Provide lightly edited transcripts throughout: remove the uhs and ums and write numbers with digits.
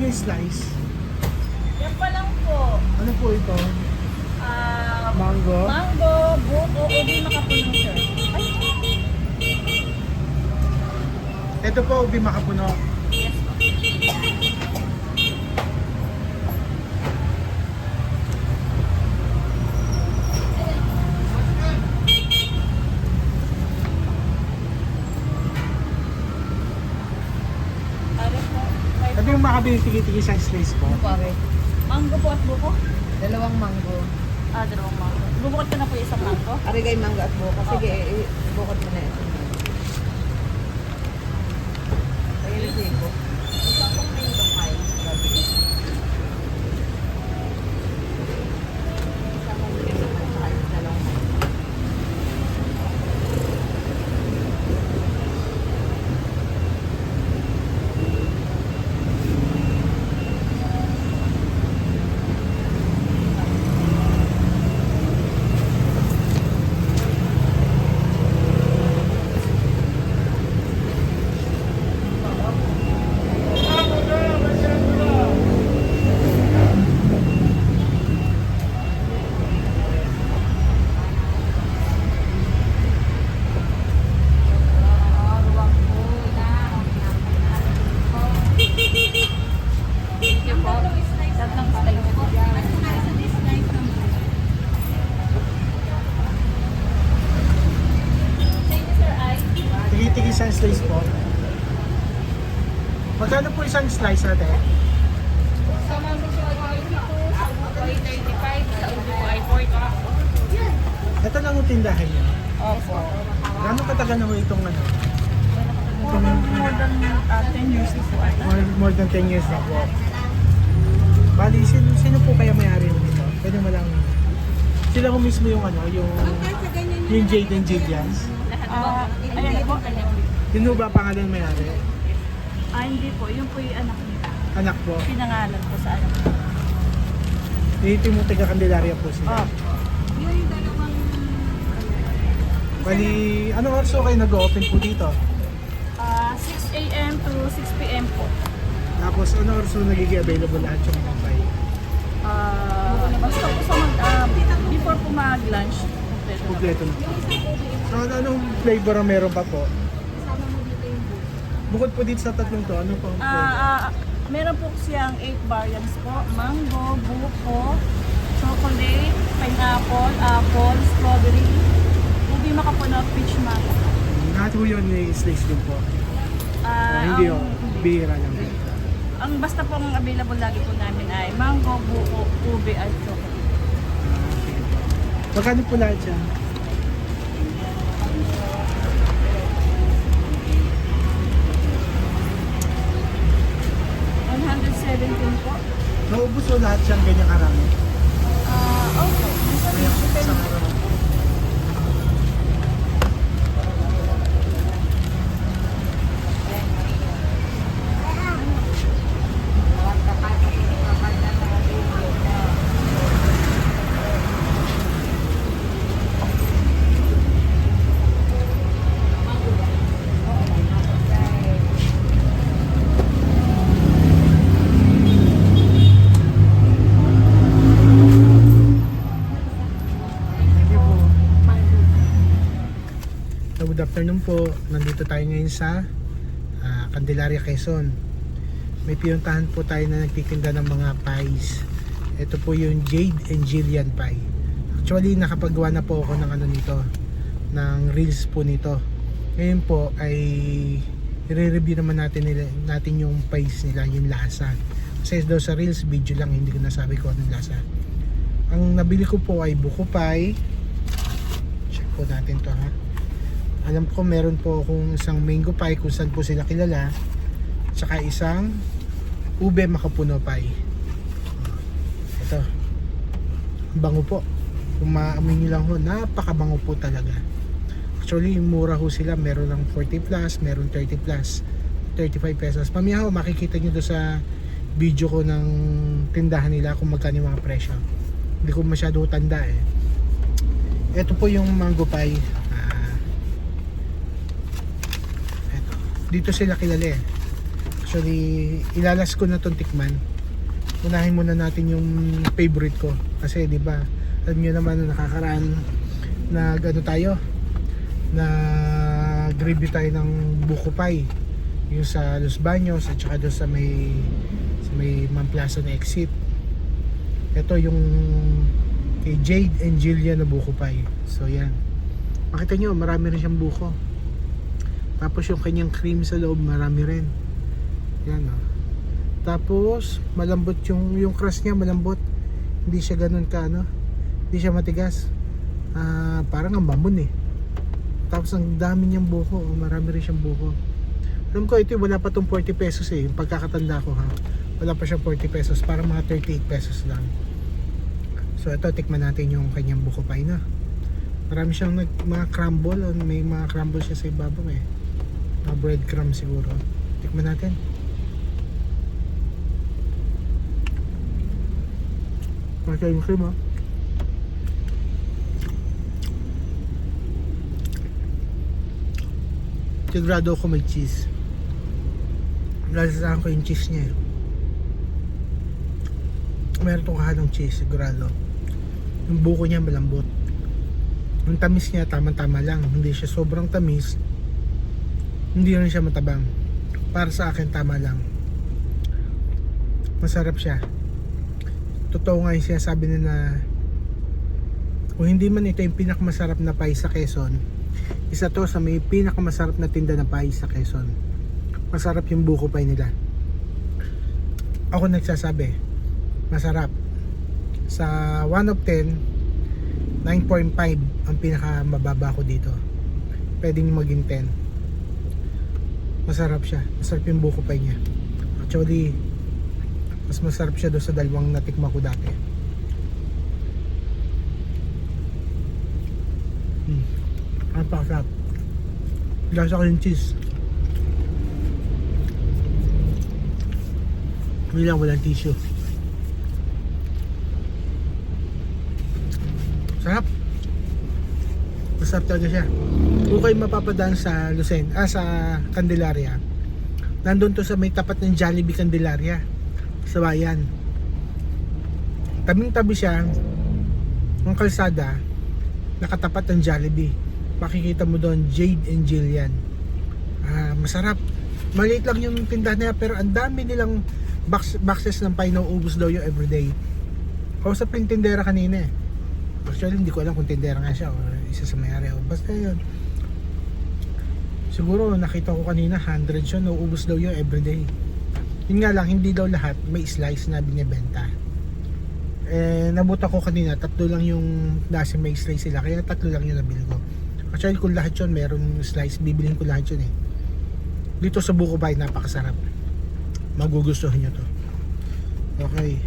yung slice? Yan pa lang po. Ano po ito? Mango? Mango, buko, ubi makapuno, sir. Ay, Ito po, ubi makapuno. yes po. Ano po? Ito yung makabili tigi-tigi sa slice po. Pare, Mango po at buko? dalawang mango. Dalawang mango. Bubukod ko na po yung isang mango. Arigay mango at buko. Sige, bukod mo na ito. Ayun, sige. Isang pong mango pie. Thank you po. Tatlong slice po. Thank you, sir. Ay. Tigi-tigi sa slice po. Magkano po isang slice natin? Sa mango po ay 22, sa buko ay 35, sa ubi po ay 40. Ito lang yung tindahan niya. Opo. Gano'ng katagal na mo itong ano? More than 10 years po ata. More than 10 years na po. Bali, sino po kaya may-ari nito? Pwede mo lang... Sila ko mismo yung ano, yung Jade and Jillian. Ayan po. Yun ho ba pangalan may-ari? Hindi po. Yun po yung anak nila. Anak po. Pinangalan po sa anak nila. Dito yung taga Candelaria po sila. Bali, anong oras ho kayo nag-open po dito? 6 a.m. to 6 p.m. po. Tapos ano oras ho nagiging available lahat yung mga pie? Basta po sa before po mag-lunch. Kompleto na po. So anong flavor ang meron pa po? Bukod po dito sa tatlong to, ano pang flavor? Meron po siyang 8 variants po. Mango, buko, chocolate, pineapple, apple, strawberry, ubi makapuno, peach mango. Lahat ho yun may slice din po. Hindi ho, bihira lang. Ang basta pong available lagi po namin ay mango, buko, ube at chocolate. Magkano po lahat siya? $117 po. Naubos ho lahat siyang ganyan karami. Okay. Kaya sa araw. Thank you po. So, good afternoon po. Nandito tayo ngayon sa Candelaria, Quezon. May pinuntahan po tayo na nagtitinda ng mga pies. Ito po yung Jade and Jillian pie. Actually, nakapagawa na po ako ng ano nito, ng reels po nito. Ngayon po ay i-review naman natin yung pies nila, yung lasa. Kasi daw sa reels video lang, hindi ko nasabi ko anong lasa. Ang nabili ko po ay buko pie. Check po natin to ha. Alam ko meron po akong isang mango pie kung saan po sila kilala. Tsaka isang ube makapuno pie. Ito. Bango po. Kung maamoy nyo lang ho, napakabango po talaga. Actually, mura ho sila. Meron lang 40 plus, meron 30 plus. 35 pesos. Mamaya ho, makikita nyo do sa video ko ng tindahan nila kung magkano yung mga presyo. Hindi ko masyado tanda eh. Ito po yung mango pie. Ito. Dito sila kilala eh. Actually, ilalas ko na itong tikman. Unahin muna natin yung favorite ko. Kasi di ba, alam nyo naman na nakakaraan na ano tayo, nag-review tayo ng buko pie. Yung sa Los Baños at saka doon sa may Mamplaza na exit. Ito yung kay Jade and Jillian na buko pie. So yan. Makita nyo, marami rin siyang buko. Tapos yung kanyang cream sa loob, marami rin. Yan o. Tapos malambot yung crust niya, malambot. Hindi siya ganun ka ano. Hindi siya matigas. Parang ang bambun eh. Tapos ang dami niyang buko, marami rin siyang buko. Alam ko ito wala pa tong 40 pesos eh. Yung pagkakatanda ko ha. Wala pa siya 40 pesos, parang mga 38 pesos lang. So ito, tikman natin yung kanyang buko pie na. Marami siyang mga crumble, may mga crumble siya sa ibabaw eh. Mga breadcrumb siguro. Tikman natin. Masa yung cream ha. Sigurado ako may cheese. Lasasahan ko yung cheese niya eh. Meron itong kahalong cheese, sigurado. Yung buko niya malambot. Yung tamis niya tama-tama lang. Hindi siya sobrang tamis. Hindi rin siya matabang. Para sa akin tama lang. Masarap siya. Totoo nga yung sinasabi na kung hindi man ito yung pinakamasarap na pie sa Quezon, isa to sa may pinakamasarap na tinda na pie sa Quezon. Masarap yung buko pie nila. Ako nagsasabi, masarap. Sa 1 of 10, 9.5 ang pinakamababa ko dito. Pwedeng maging 10. Masarap siya. Masarap yung buko pie niya. Actually, mas masarap siya doon sa dalawang natikma ko dati. Ang pakasarap. Lasa ko yung cheese. Hindi lang walang tissue. Sarap. Masarap talaga siya. Kung kayo mapapadaan sa sa Candelaria, nandun to sa may tapat ng Jollibee Candelaria sa bayan. Tabing-tabi siya ng kalsada, nakatapat ng Jollibee. Makikita mo doon Jade and Jillian. Masarap. Maliit lang yung tindahan niya pero ang dami nilang boxes ng pie na uubos daw yung everyday. Kausap yung tindera kanina eh. Actually hindi ko alam kung tindera nga siya o isa sa may-ari. Basta yun. Siguro nakita ko kanina 100 siya na uubos daw yung everyday. Yun nga lang, hindi daw lahat may slice na binibenta. Nabuta ko kanina, 3 lang yung nasa may slice sila, kaya 3 lang yung nabili ko. Actually kung lahat yun, meron slice, bibilhin ko lahat yun eh. Dito sa buko pie, napakasarap. Magugustuhan nyo to. Okay.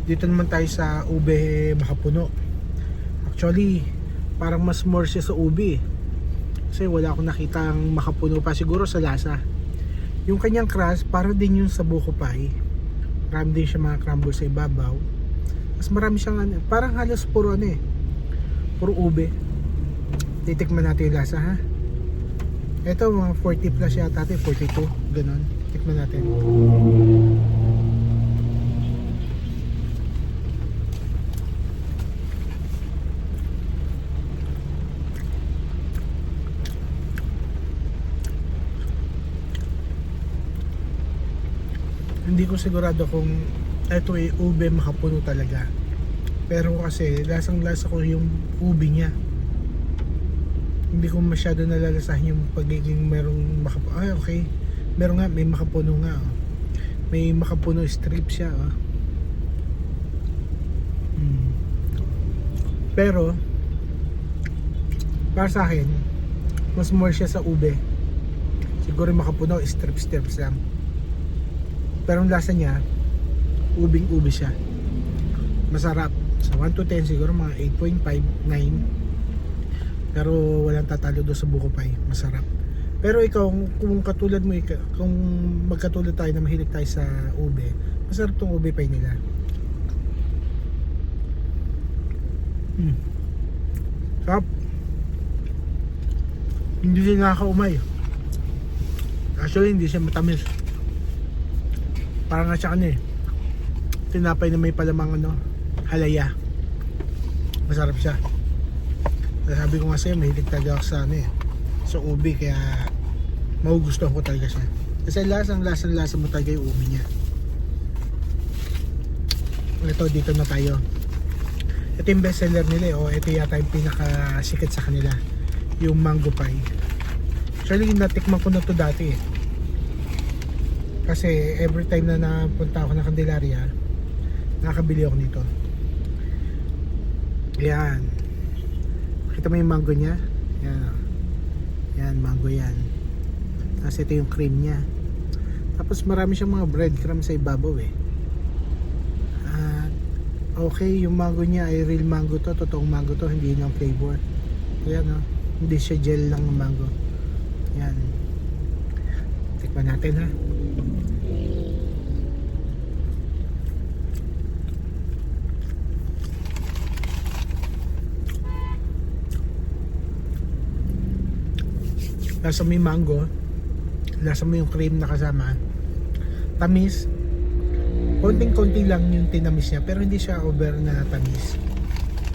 Dito naman tayo sa ube makapuno. Actually, parang mas more siya sa ube. Kasi wala akong nakitang makapuno pa, siguro sa lasa. Yung kanyang crust, para din yung sa buko pie. Marami din siya mga crumble sa ibabaw. Mas marami siyang parang halos puro puro ube. Titikman natin yung lasa ha. Ito mga 40 plus yata, 42, ganun. Tikman natin. Hindi ko sigurado kung ito ay ube makapuno talaga. Pero kasi lasang lasa ko yung ube niya. Hindi ko masyado nalalasahin yung pagiging merong makapuno. Ay okay, meron nga, may makapuno nga oh. May makapuno strip siya oh. Pero para sa akin mas more siya sa ube. Siguro yung makapuno strips lang. Pero ang lasa niya ubing-ube siya. Masarap. Sa 1 to 10 siguro mga 8.5, 9. Pero walang tatalo doon sa buko pie. Masarap. Pero ikaw, kung katulad mo, kung magkatulad tayo na mahilig tayo sa ube, masarap tong ube pie nila. Sarap. Hindi siya nakakaumay. Actually, hindi siya matamis. Parang nga siya tinapay na may palamang halaya. Masarap siya. Sabi ko nga sa'yo, mahilig talaga ako sa ubi, kaya magugustuhan ko talaga siya. Kasi lasa mo talaga yung ubi niya. Ito, dito na tayo. Ito yung bestseller nila ito yata yung pinakasikat sa kanila, yung mango pie. Actually, natikman ko na to dati kasi every time na napunta ako ng Candelaria, nakabili ako nito. Yan, kita mo yung mango nya. Yan, mango yan. Tapos ito yung cream nya. Tapos marami siyang mga breadcrumbs sa ibabaw okay, yung mango niya ay real mango to, totoong mango to, hindi lang flavor. Ayan hindi siya gel lang ng mango. Yan, tikman natin ha. Lasa mo yung mango, lasa mo yung cream na kasama, tamis. Konting-konti lang yung tinamis niya, pero hindi siya over na tamis.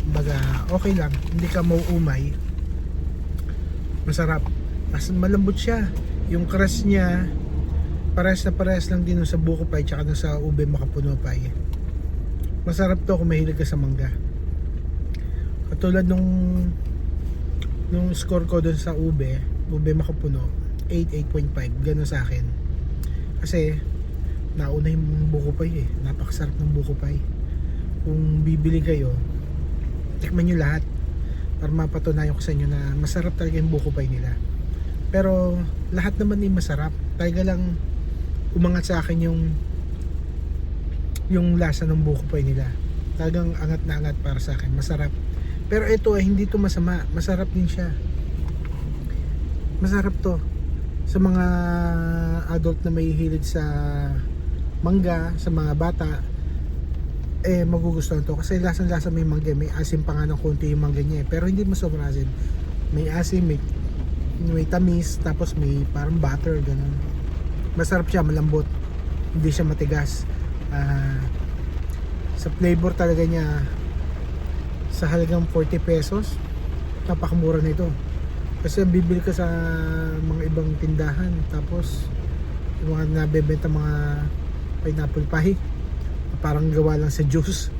Baga, okay lang, hindi ka mauumay. Masarap. Mas malambot siya. Yung crust niya, parehas lang din sa buko pie tsaka sa ube makapuno pie. Masarap to kung mahilig ka sa mangga. Katulad nung score ko dun sa ube makapuno, 8.5, gano'n sa akin. Kasi nauna yung buko pie napakasarap ng buko pie. Kung bibili kayo, tikman nyo lahat para mapatunayan ko sa inyo na masarap talaga yung buko pie nila. Pero lahat naman ay masarap. Talaga lang umangat sa akin yung lasa ng buko pie nila. Talagang angat na angat para sa akin, masarap. Pero ito hindi to masama, masarap din siya. Masarap to sa mga adult na may hilig sa mangga, sa mga bata, magugustuhan to kasi lasang-lasa may mangga, may asim pa nga ng konti yung mangga niya pero hindi mo sobrang asim. May asim, may tamis, tapos may parang butter, ganun. Masarap siya, malambot, hindi siya matigas. Sa flavor talaga niya, sa halagang 40 pesos, napakamura nito. Kasi bibili ka sa mga ibang tindahan, tapos yung mga nabebenta mga pineapple pie, parang gawa lang sa juice,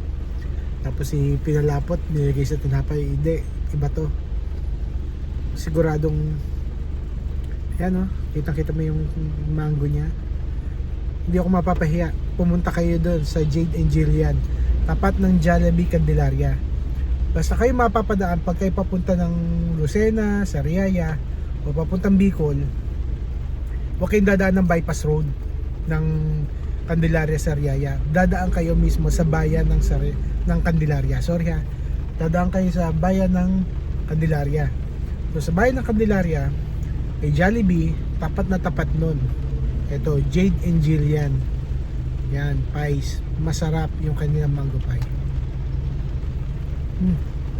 tapos pinalapot, nilagay sa tinapay. Hindi, iba to. Siguradong yan kita mo yung mango nya. Hindi ako mapapahiya, pumunta kayo doon sa Jade and Jillian, tapat ng Jollibee Candelaria. Basta kayo mapapadaan pag kayo papunta ng Lucena, Sariaya o papuntang Bicol, huwag kayong dadaan ng bypass road ng Candelaria, Sariaya. Dadaan kayo mismo sa bayan ng Candelaria. Dadaan kayo sa bayan ng Candelaria. So sa bayan ng Candelaria, may Jollibee, tapat na tapat nun. Ito, Jade and Jillian. Yan, pies. Masarap yung kanilang mango pie.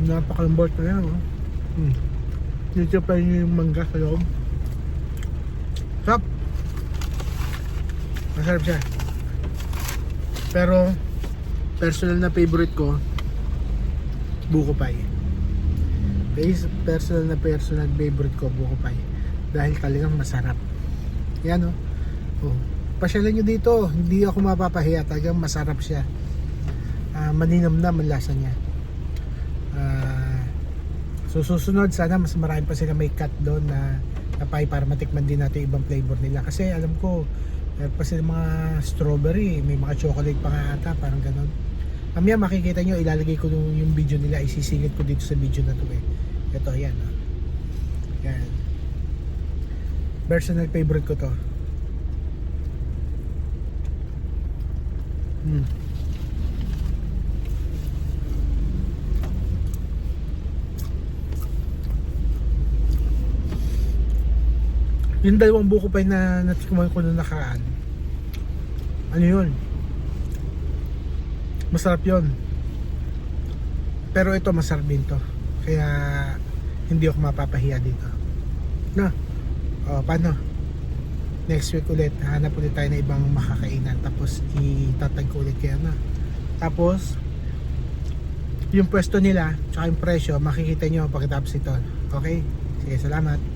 Napakalambot na yan. Dito pa yung mangga sa loob. Sarap. Masarap siya. Pero personal na favorite ko, buko pie. Personal favorite ko, buko pie. Dahil talagang masarap. Yan pasyalan nyo dito, hindi ako mapapahiya, talagang masarap siya. Maninamnam ang lasa niya. So susunod, sana mas marami pa sila may cut doon na pie para matikman din natin ibang flavor nila. Kasi alam ko, meron pa sila mga strawberry, may mga chocolate pa nga ata, parang ganon. Mamaya makikita nyo, ilalagay ko yung video nila, isisingit ko dito sa video na to Ito, yan. Yan. Personal favorite ko to. Yung dalawang buko pie na natikman ko nung nakaraan, ano yun, masarap yun, pero ito masarap din to, kaya hindi ako mapapahiya dito. Paano? next week ulit hanap ulit tayo ng ibang makakainan, tapos itatag ko ulit kayo na. Tapos yung pwesto nila tsaka yung presyo makikita nyo pagkatapos ito. Okay? Sige, salamat.